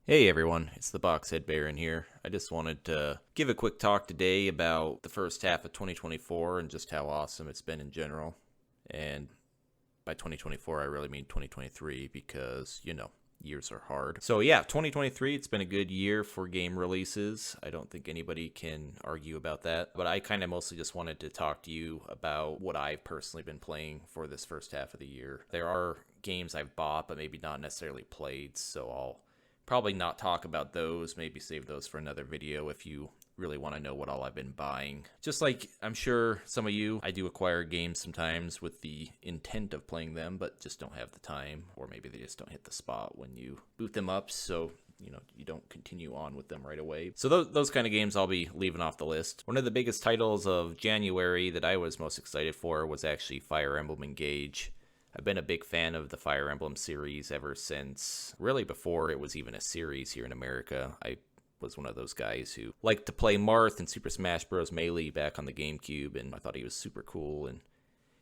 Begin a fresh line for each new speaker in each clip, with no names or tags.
Hey everyone, it's the Boxhead Baron here. I just wanted to give a quick talk today about the first half of 2024 and just how awesome it's been in general. And by 2024, I really mean 2023 because, years are hard. So yeah, 2023, it's been a good year for game releases. I don't think anybody can argue about that. But I kind of mostly just wanted to talk to you about what I've personally been playing for this first half of the year. There are games I've bought, but maybe not necessarily played, so I'll probably not talk about those, maybe save those for another video if you really want to know what all I've been buying. Just like I'm sure some of you, I do acquire games sometimes with the intent of playing them, but just don't have the time, or maybe they just don't hit the spot when you boot them up, so you don't continue on with them right away. So those kind of games I'll be leaving off the list. One of the biggest titles of January that I was most excited for was actually Fire Emblem Engage. I've been a big fan of the Fire Emblem series ever since, really before it was even a series here in America. I was one of those guys who liked to play Marth in Super Smash Bros. Melee back on the GameCube, and I thought he was super cool and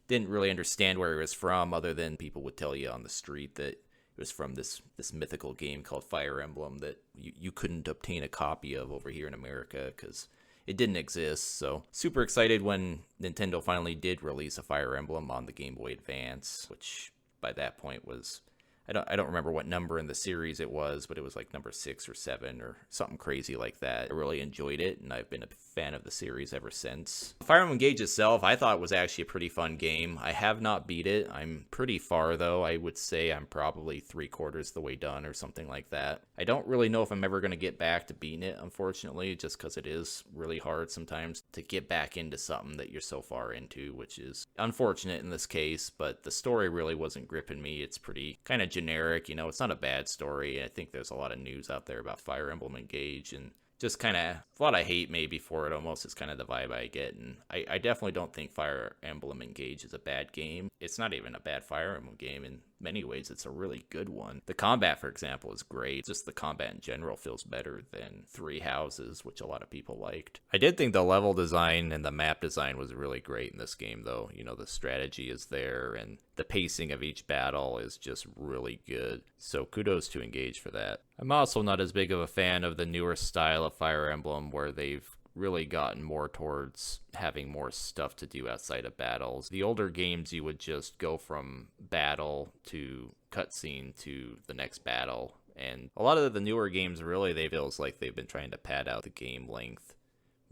didn't really understand where he was from other than people would tell you on the street that it was from this mythical game called Fire Emblem that you couldn't obtain a copy of over here in America because it didn't exist. So super excited when Nintendo finally did release a Fire Emblem on the Game Boy Advance, which by that point was, I don't remember what number in the series it was, but it was like number 6 or 7 or something crazy like that. I really enjoyed it, and I've been a fan of the series ever since. Fire Emblem Engage itself, I thought was actually a pretty fun game. I have not beat it. I'm pretty far, though. I would say I'm probably 3/4 the way done or something like that. I don't really know if I'm ever going to get back to beating it, unfortunately, just because it is really hard sometimes to get back into something that you're so far into, which is unfortunate in this case, but the story really wasn't gripping me. It's pretty kind of generic, it's not a bad story. I think there's a lot of news out there about Fire Emblem Engage, and just kind of what I hate maybe for it almost is kind of the vibe I get. And I definitely don't think Fire Emblem Engage is a bad game. It's not even a bad Fire Emblem game. In many ways, it's a really good one. The combat, for example, is great. Just the combat in general feels better than Three Houses, which a lot of people liked. I did think the level design and the map design was really great in this game, though. The strategy is there, and the pacing of each battle is just really good. So kudos to Engage for that. I'm also not as big of a fan of the newer style of Fire Emblem where they've really gotten more towards having more stuff to do outside of battles. The older games, you would just go from battle to cutscene to the next battle. And a lot of the newer games, really, they feels like they've been trying to pad out the game length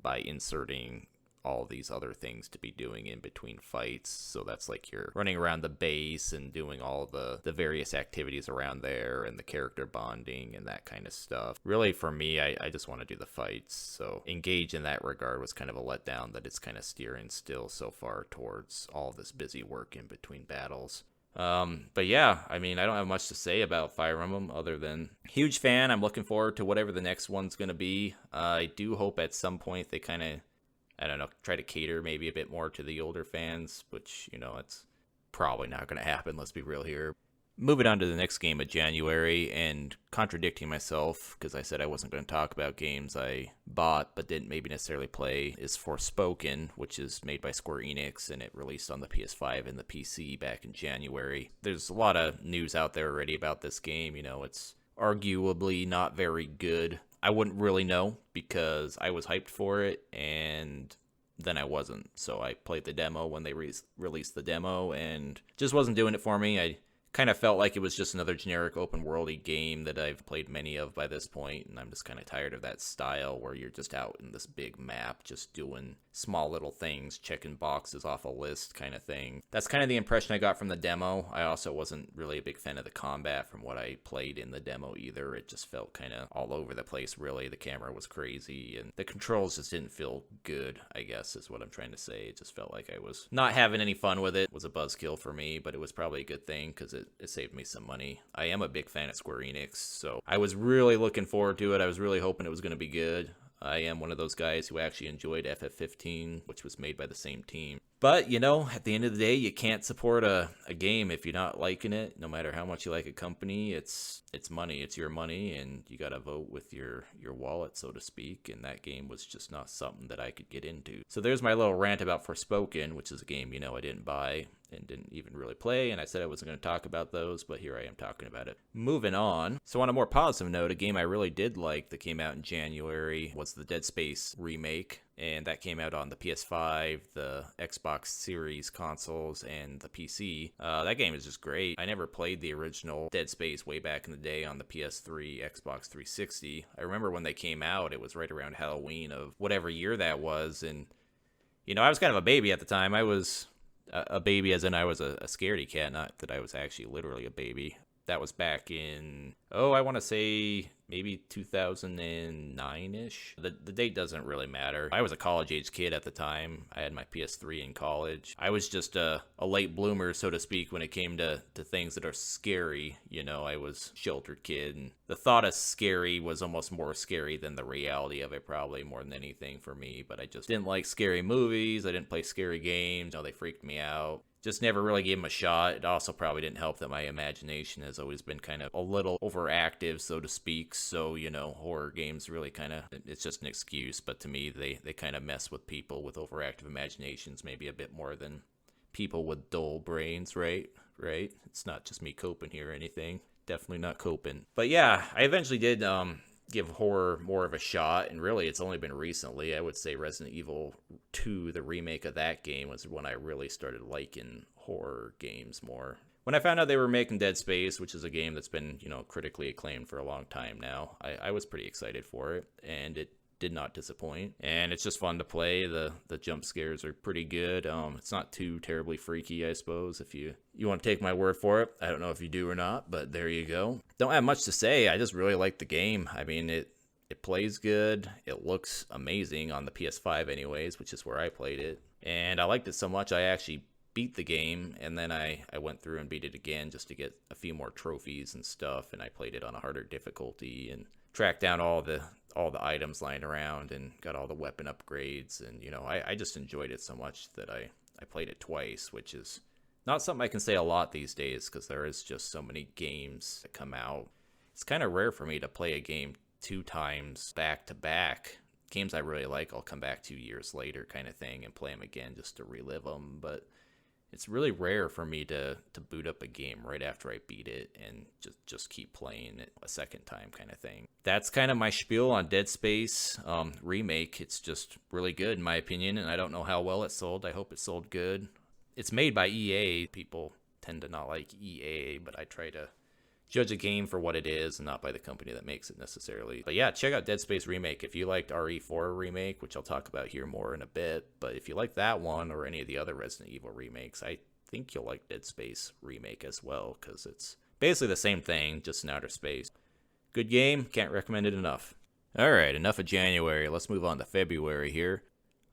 by inserting all these other things to be doing in between fights. So that's like you're running around the base and doing all the various activities around there and the character bonding and that kind of stuff. Really, for me, I just want to do the fights. So Engage in that regard was kind of a letdown that it's kind of steering still so far towards all this busy work in between battles. But yeah, I mean, I don't have much to say about Fire Emblem other than huge fan. I'm looking forward to whatever the next one's going to be. I do hope at some point they kind of, I don't know, try to cater maybe a bit more to the older fans, which, it's probably not going to happen, let's be real here. Moving on to the next game of January, and contradicting myself, because I said I wasn't going to talk about games I bought but didn't maybe necessarily play, is Forspoken, which is made by Square Enix, and it released on the PS5 and the PC back in January. There's a lot of news out there already about this game. It's arguably not very good. I wouldn't really know because I was hyped for it and then I wasn't. So I played the demo when they released the demo and just wasn't doing it for me. I kind of felt like it was just another generic open worldy game that I've played many of by this point, and I'm just kind of tired of that style where you're just out in this big map just doing small little things, checking boxes off a list kind of thing. That's kind of the impression I got from the demo. I also wasn't really a big fan of the combat from what I played in the demo either. It just felt kind of all over the place, really. The camera was crazy and the controls just didn't feel good, I guess is what I'm trying to say. It just felt like I was not having any fun with it. It was a buzzkill for me, but it was probably a good thing because it saved me some money. I am a big fan of Square Enix, so I was really looking forward to it. I was really hoping it was going to be good. I am one of those guys who actually enjoyed FF15, which was made by the same team. But, at the end of the day, you can't support a game if you're not liking it. No matter how much you like a company, it's money. It's your money, and you got to vote with your wallet, so to speak. And that game was just not something that I could get into. So there's my little rant about Forspoken, which is a game, I didn't buy and didn't even really play. And I said I wasn't going to talk about those, but here I am talking about it. Moving on. So on a more positive note, a game I really did like that came out in January was the Dead Space remake. And that came out on the PS5, the Xbox Series consoles, and the PC. That game is just great. I never played the original Dead Space way back in the day on the PS3, Xbox 360. I remember when they came out, it was right around Halloween of whatever year that was. And, I was kind of a baby at the time. I was a baby as in I was a scaredy cat, not that I was actually literally a baby. That was back in, I want to say maybe 2009-ish. The date doesn't really matter. I was a college-age kid at the time. I had my PS3 in college. I was just a late bloomer, so to speak, when it came to things that are scary. I was a sheltered kid, and the thought of scary was almost more scary than the reality of it, probably more than anything for me. But I just didn't like scary movies. I didn't play scary games. They freaked me out. Just never really gave them a shot. It also probably didn't help that my imagination has always been kind of a little overactive, so to speak. So, horror games really kind of, it's just an excuse. But to me, they kind of mess with people with overactive imaginations maybe a bit more than people with dull brains, right? It's not just me coping here or anything. Definitely not coping. But yeah, I eventually did give horror more of a shot, and really it's only been recently. I would say Resident Evil 2, the remake of that game, was when I really started liking horror games more. When I found out they were making Dead Space, which is a game that's been, critically acclaimed for a long time now, I was pretty excited for it, and it did not disappoint. And it's just fun to play. The jump scares are pretty good. It's not too terribly freaky, I suppose, if you want to take my word for it. I don't know if you do or not, but there you go. Don't have much to say. I just really like the game. I mean, it plays good. It looks amazing on the PS5 anyways, which is where I played it. And I liked it so much I actually beat the game, and then I went through and beat it again just to get a few more trophies and stuff, and I played it on a harder difficulty and tracked down all the items lying around and got all the weapon upgrades. And I just enjoyed it so much that I played it twice, which is not something I can say a lot these days because there is just so many games that come out. It's kind of rare for me to play a game 2 times back to back. Games I really like, I'll come back 2 years later kind of thing and play them again just to relive them. But it's really rare for me to boot up a game right after I beat it and just keep playing it a second time kind of thing. That's kind of my spiel on Dead Space remake. It's just really good in my opinion, and I don't know how well it sold. I hope it sold good. It's made by EA. People tend to not like EA, but I try to judge a game for what it is and not by the company that makes it necessarily. But yeah, check out Dead Space Remake. If you liked RE4 Remake, which I'll talk about here more in a bit, but if you like that one or any of the other Resident Evil remakes, I think you'll like Dead Space Remake as well, because it's basically the same thing, just in outer space. Good game, can't recommend it enough. Alright, enough of January, let's move on to February here.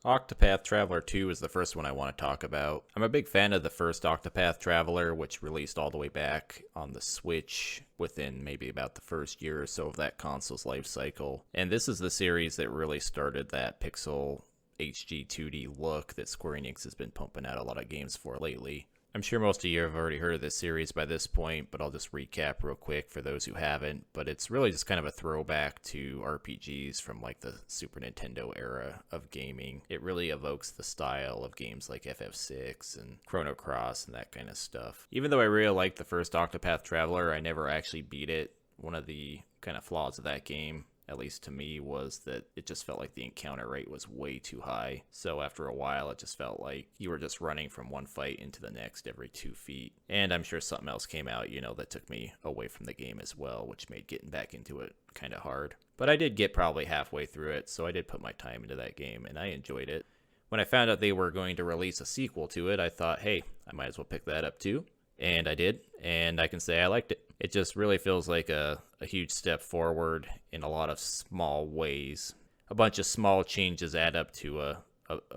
Octopath Traveler 2 is the first one I want to talk about. I'm a big fan of the first Octopath Traveler, which released all the way back on the Switch within maybe about the first year or so of that console's life cycle. And this is the series that really started that pixel HG 2D look that Square Enix has been pumping out a lot of games for lately. I'm sure most of you have already heard of this series by this point, but I'll just recap real quick for those who haven't. But it's really just kind of a throwback to RPGs from like the Super Nintendo era of gaming. It really evokes the style of games like FF6 and Chrono Cross and that kind of stuff. Even though I really liked the first Octopath Traveler, I never actually beat it. One of the kind of flaws of that game, at least to me, was that it just felt like the encounter rate was way too high. So after a while, it just felt like you were just running from one fight into the next every 2 feet. And I'm sure something else came out, that took me away from the game as well, which made getting back into it kind of hard. But I did get probably halfway through it, so I did put my time into that game, and I enjoyed it. When I found out they were going to release a sequel to it, I thought, hey, I might as well pick that up too. And I did, and I can say I liked it. It just really feels like a huge step forward in a lot of small ways. A bunch of small changes add up to a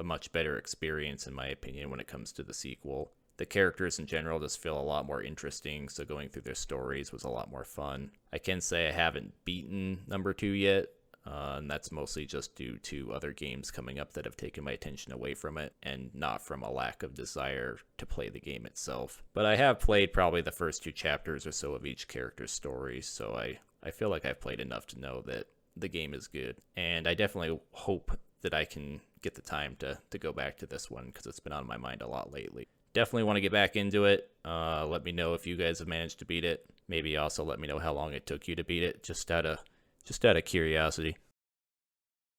much better experience, in my opinion, when it comes to the sequel. The characters in general just feel a lot more interesting, so going through their stories was a lot more fun. I can say I haven't beaten number 2 yet. And that's mostly just due to other games coming up that have taken my attention away from it, and not from a lack of desire to play the game itself. But I have played probably the first 2 chapters or so of each character's story, so I feel like I've played enough to know that the game is good. And I definitely hope that I can get the time to go back to this one, because it's been on my mind a lot lately. Definitely want to get back into it. Let me know if you guys have managed to beat it. Maybe also let me know how long it took you to beat it, just out of curiosity.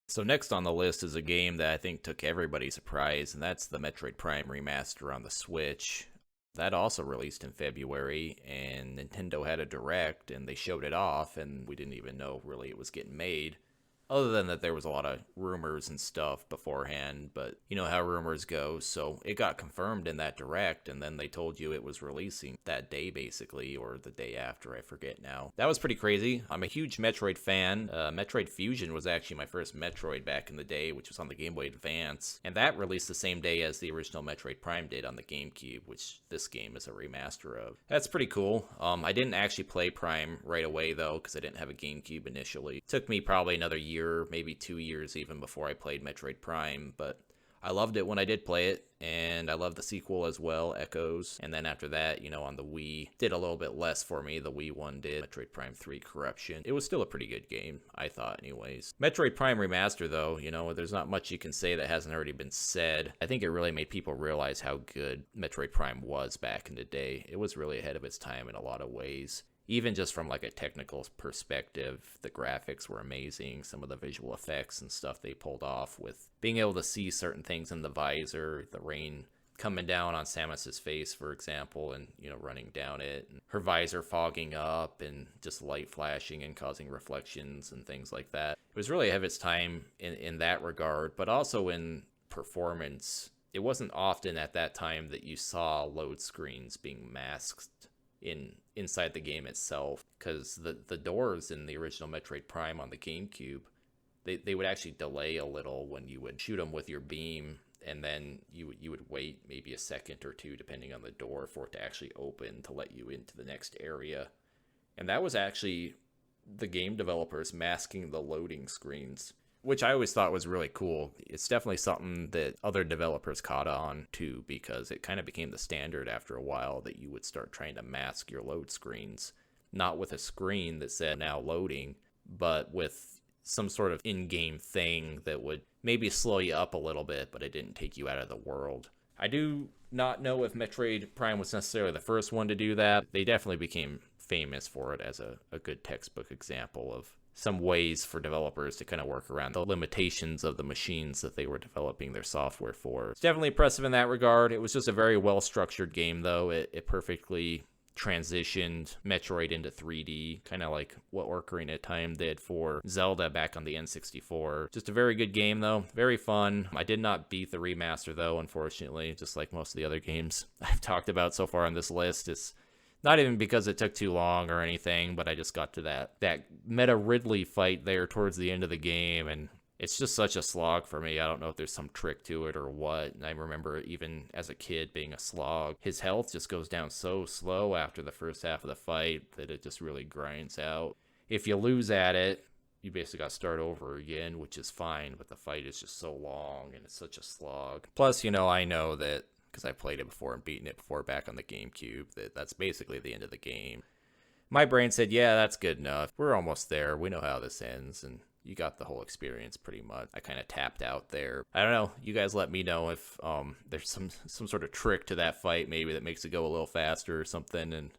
So next on the list is a game that I think took everybody surprise, and that's the Metroid Prime Remaster on the Switch. That also released in February, and Nintendo had a direct, and they showed it off, and we didn't even know really it was getting made. Other than that, there was a lot of rumors and stuff beforehand, but you know how rumors go, so it got confirmed in that direct, and then they told you it was releasing that day, basically, or the day after, I forget now. That was pretty crazy. I'm a huge Metroid fan. Metroid Fusion was actually my first Metroid back in the day, which was on the Game Boy Advance, and that released the same day as the original Metroid Prime did on the GameCube, which this game is a remaster of. That's pretty cool. I didn't actually play Prime right away, though, because I didn't have a GameCube initially. It took me probably another year, maybe 2 years even, before I played Metroid Prime, but I loved it when I did play it, and I loved the sequel as well, Echoes. And then after that, you know, on the Wii, did a little bit less for me. The Wii one did. Metroid Prime 3 Corruption. It was still a pretty good game, I thought anyways. Metroid Prime Remaster, though, you know, there's not much you can say that hasn't already been said. I think it really made people realize how good Metroid Prime was back in the day. It was really ahead of its time in a lot of ways. Even just from like a technical perspective, the graphics were amazing. Some of the visual effects and stuff they pulled off, with being able to see certain things in the visor, the rain coming down on Samus's face, for example, and, you know, running down it, and her visor fogging up, and just light flashing and causing reflections and things like that. It was really ahead of its time in that regard, but also in performance. It wasn't often at that time that you saw load screens being masked inside the game itself, because the doors in the original Metroid Prime on the GameCube, they would actually delay a little when you would shoot them with your beam, and then you would wait maybe a second or two, depending on the door, for it to actually open to let you into the next area. And that was actually the game developers masking the loading screens, which I always thought was really cool. It's definitely something that other developers caught on to, because it kind of became the standard after a while that you would start trying to mask your load screens, not with a screen that said now loading, but with some sort of in-game thing that would maybe slow you up a little bit, but it didn't take you out of the world. I do not know if Metroid Prime was necessarily the first one to do that. They definitely became famous for it as a good textbook example of some ways for developers to kind of work around the limitations of the machines that they were developing their software for. It's definitely impressive in that regard. It was just a very well-structured game, though. It perfectly transitioned Metroid into 3D, kind of like what Ocarina of Time did for Zelda back on the N64. Just a very good game, though. Very fun. I did not beat the remaster, though, unfortunately, just like most of the other games I've talked about so far on this list. It's not even because it took too long or anything, but I just got to that Meta Ridley fight there towards the end of the game, and it's just such a slog for me. I don't know if there's some trick to it or what. And I remember even as a kid being a slog, his health just goes down so slow after the first half of the fight that it just really grinds out. If you lose at it, you basically got to start over again, which is fine, but the fight is just so long and it's such a slog. Plus, you know, I know that because I played it before and beaten it before back on the GameCube, that's basically the end of the game. My brain said, yeah, that's good enough. We're almost there. We know how this ends, and you got the whole experience pretty much. I kind of tapped out there. I don't know. You guys let me know if there's some sort of trick to that fight maybe that makes it go a little faster or something, and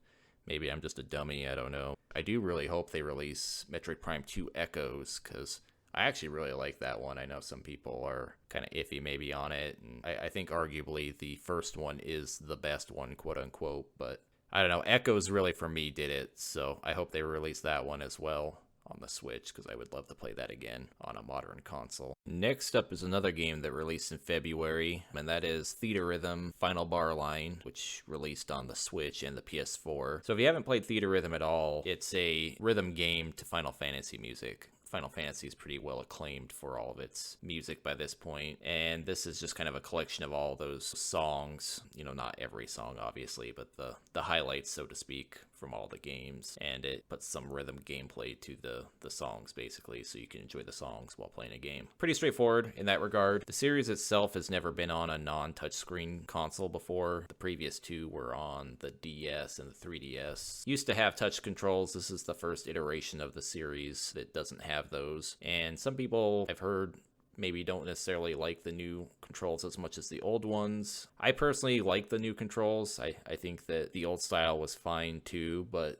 maybe I'm just a dummy. I don't know. I do really hope they release Metroid Prime 2 Echoes, because I actually really like that one. I know some people are kind of iffy maybe on it, and I think arguably the first one is the best one, quote unquote, but I don't know. Echoes really, for me, did it, so I hope they release that one as well on the Switch, because I would love to play that again on a modern console. Next up is another game that released in February, and that is Theatrhythm Final Bar Line, which released on the Switch and the PS4. So if you haven't played Theatrhythm at all, it's a rhythm game to Final Fantasy music. Final Fantasy is pretty well acclaimed for all of its music by this point, and this is just kind of a collection of all those songs, not every song obviously, but the highlights, so to speak, from all the games, and it puts some rhythm gameplay to the songs basically, so you can enjoy the songs while playing a game. Pretty straightforward in that regard. The series itself has never been on a non-touchscreen console before. The previous two were on the DS and the 3DS. Used to have touch controls. This is the first iteration of the series that doesn't have those, and some people I've heard maybe don't necessarily like the new controls as much as the old ones. I personally like the new controls. I think that the old style was fine too, but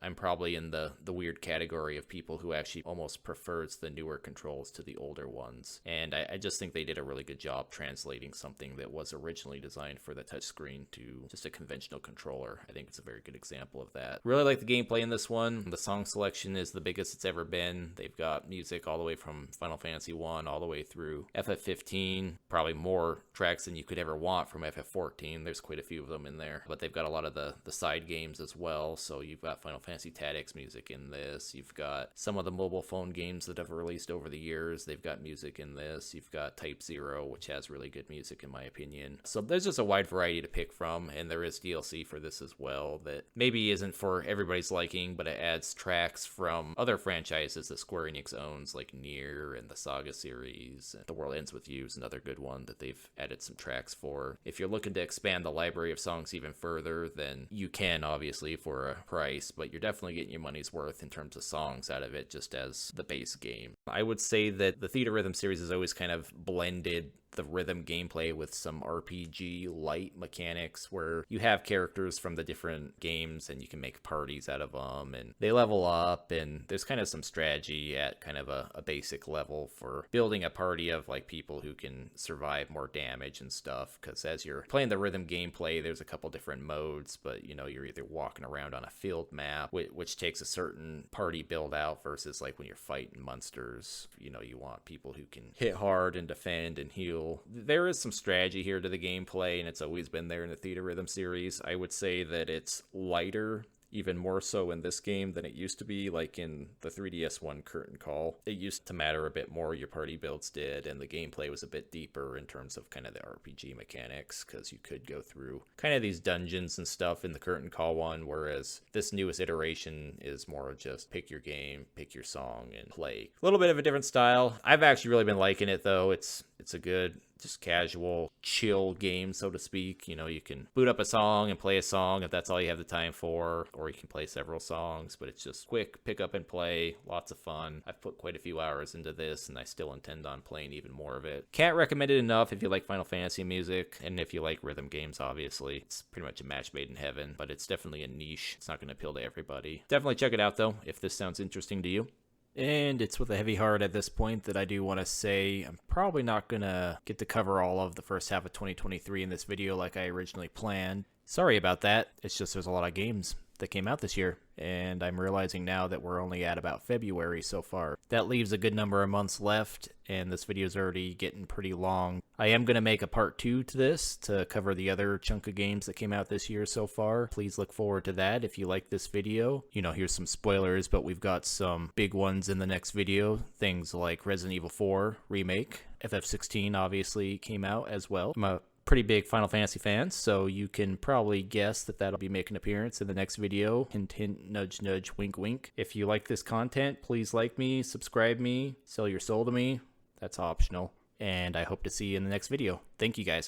I'm probably in the weird category of people who actually almost prefers the newer controls to the older ones. And I just think they did a really good job translating something that was originally designed for the touchscreen to just a conventional controller. I think it's a very good example of that. Really like the gameplay in this one. The song selection is the biggest it's ever been. They've got music all the way from Final Fantasy 1 all the way through FF15. Probably more tracks than you could ever want from FF14. There's quite a few of them in there. But they've got a lot of the side games as well. So you've got Final Fantasy Tactics music in this. You've got some of the mobile phone games that have released over the years. They've got music in this. You've got Type 0, which has really good music in my opinion. So there's just a wide variety to pick from, and there is DLC for this as well that maybe isn't for everybody's liking, but it adds tracks from other franchises that Square Enix owns, like Nier and the Saga series. The World Ends With You is another good one that they've added some tracks for. If you're looking to expand the library of songs even further, then you can, obviously, for a price, but you're definitely getting your money's worth in terms of songs out of it just as the base game. I would say that the Theatrhythm series has always kind of blended the rhythm gameplay with some RPG light mechanics where you have characters from the different games and you can make parties out of them and they level up, and there's kind of some strategy at kind of a basic level for building a party of like people who can survive more damage and stuff, because as you're playing the rhythm gameplay there's a couple different modes, but you're either walking around on a field map which takes a certain party build out versus like when you're fighting monsters, you want people who can hit hard and defend and heal. There is some strategy here to the gameplay, and it's always been there in the Theatrhythm series. I would say that it's lighter, even more so in this game than it used to be, like in the 3DS one, Curtain Call. It used to matter a bit more, your party builds did, and the gameplay was a bit deeper in terms of kind of the RPG mechanics, because you could go through kind of these dungeons and stuff in the Curtain Call one, whereas this newest iteration is more just pick your game, pick your song, and play. A little bit of a different style. I've actually really been liking it, though. It's a good, just casual, chill game, so to speak. You can boot up a song and play a song if that's all you have the time for, or you can play several songs, but it's just quick, pick up and play, lots of fun. I've put quite a few hours into this, and I still intend on playing even more of it. Can't recommend it enough if you like Final Fantasy music, and if you like rhythm games, obviously. It's pretty much a match made in heaven, but it's definitely a niche. It's not going to appeal to everybody. Definitely check it out, though, if this sounds interesting to you. And it's with a heavy heart at this point that I do want to say I'm probably not going to get to cover all of the first half of 2023 in this video like I originally planned. Sorry about that. It's just there's a lot of games that came out this year, and I'm realizing now that we're only at about February so far. That leaves a good number of months left, and this video is already getting pretty long. I am going to make a part 2 to this to cover the other chunk of games that came out this year so far. Please look forward to that if you like this video. Here's some spoilers, but we've got some big ones in the next video. Things like Resident Evil 4 Remake. FF16 obviously came out as well. I'm a pretty big Final Fantasy fans, so you can probably guess that that'll be making an appearance in the next video. Hint, hint, nudge, nudge, wink, wink. If you like this content, please like me, subscribe me, sell your soul to me. That's optional. And I hope to see you in the next video. Thank you guys.